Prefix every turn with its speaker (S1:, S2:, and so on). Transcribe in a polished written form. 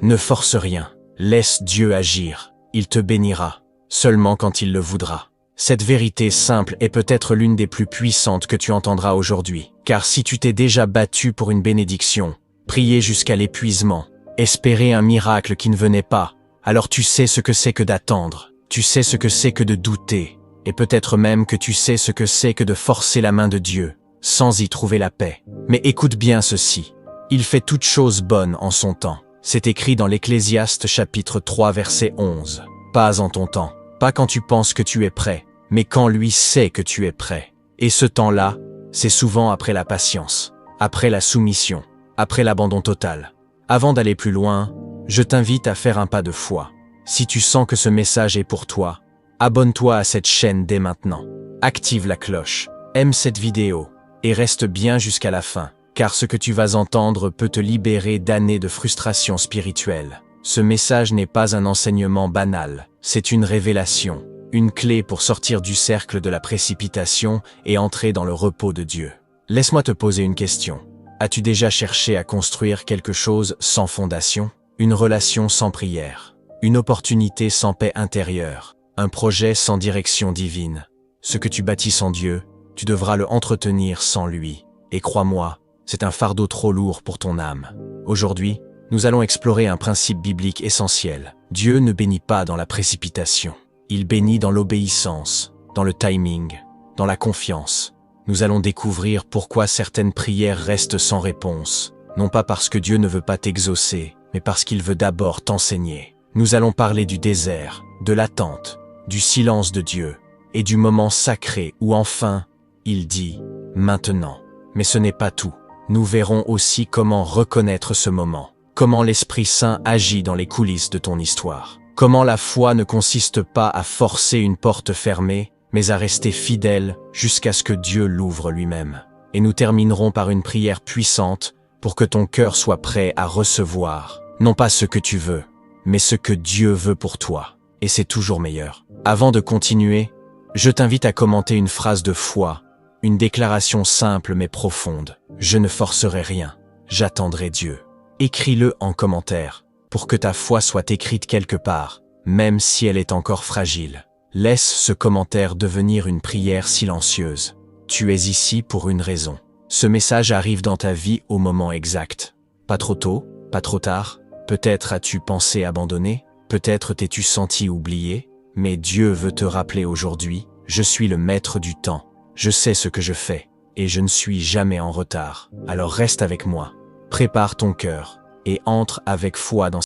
S1: Ne force rien. Laisse Dieu agir. Il te bénira, seulement quand il le voudra. Cette vérité simple est peut-être l'une des plus puissantes que tu entendras aujourd'hui. Car si tu t'es déjà battu pour une bénédiction, prié jusqu'à l'épuisement, espéré un miracle qui ne venait pas, alors tu sais ce que c'est que d'attendre. Tu sais ce que c'est que de douter. Et peut-être même que tu sais ce que c'est que de forcer la main de Dieu, sans y trouver la paix. Mais écoute bien ceci. Il fait toutes choses bonnes en son temps. C'est écrit dans l'Ecclésiaste chapitre 3 verset 11. Pas en ton temps, pas quand tu penses que tu es prêt, mais quand lui sait que tu es prêt. Et ce temps-là, c'est souvent après la patience, après la soumission, après l'abandon total. Avant d'aller plus loin, je t'invite à faire un pas de foi. Si tu sens que ce message est pour toi, abonne-toi à cette chaîne dès maintenant. Active la cloche, aime cette vidéo et reste bien jusqu'à la fin, car ce que tu vas entendre peut te libérer d'années de frustration spirituelle. Ce message n'est pas un enseignement banal, c'est une révélation, une clé pour sortir du cercle de la précipitation et entrer dans le repos de Dieu. Laisse-moi te poser une question. As-tu déjà cherché à construire quelque chose sans fondation? Une relation sans prière? Une opportunité sans paix intérieure? Un projet sans direction divine? Ce que tu bâtis sans Dieu, tu devras le entretenir sans lui. Et crois-moi, c'est un fardeau trop lourd pour ton âme. Aujourd'hui, nous allons explorer un principe biblique essentiel. Dieu ne bénit pas dans la précipitation. Il bénit dans l'obéissance, dans le timing, dans la confiance. Nous allons découvrir pourquoi certaines prières restent sans réponse. Non pas parce que Dieu ne veut pas t'exaucer, mais parce qu'il veut d'abord t'enseigner. Nous allons parler du désert, de l'attente, du silence de Dieu et du moment sacré où enfin, il dit « maintenant ». Mais ce n'est pas tout. Nous verrons aussi comment reconnaître ce moment, comment l'Esprit Saint agit dans les coulisses de ton histoire, comment la foi ne consiste pas à forcer une porte fermée, mais à rester fidèle jusqu'à ce que Dieu l'ouvre lui-même. Et nous terminerons par une prière puissante pour que ton cœur soit prêt à recevoir, non pas ce que tu veux, mais ce que Dieu veut pour toi. Et c'est toujours meilleur. Avant de continuer, je t'invite à commenter une phrase de foi, une déclaration simple mais profonde. Je ne forcerai rien, j'attendrai Dieu. Écris-le en commentaire pour que ta foi soit écrite quelque part, même si elle est encore fragile. Laisse ce commentaire devenir une prière silencieuse. Tu es ici pour une raison. Ce message arrive dans ta vie au moment exact. Pas trop tôt, pas trop tard. Peut-être as-tu pensé abandonner, peut-être t'es-tu senti oublié, mais Dieu veut te rappeler aujourd'hui, je suis le maître du temps. Je sais ce que je fais, et je ne suis jamais en retard. Alors reste avec moi, prépare ton cœur, et entre avec foi dans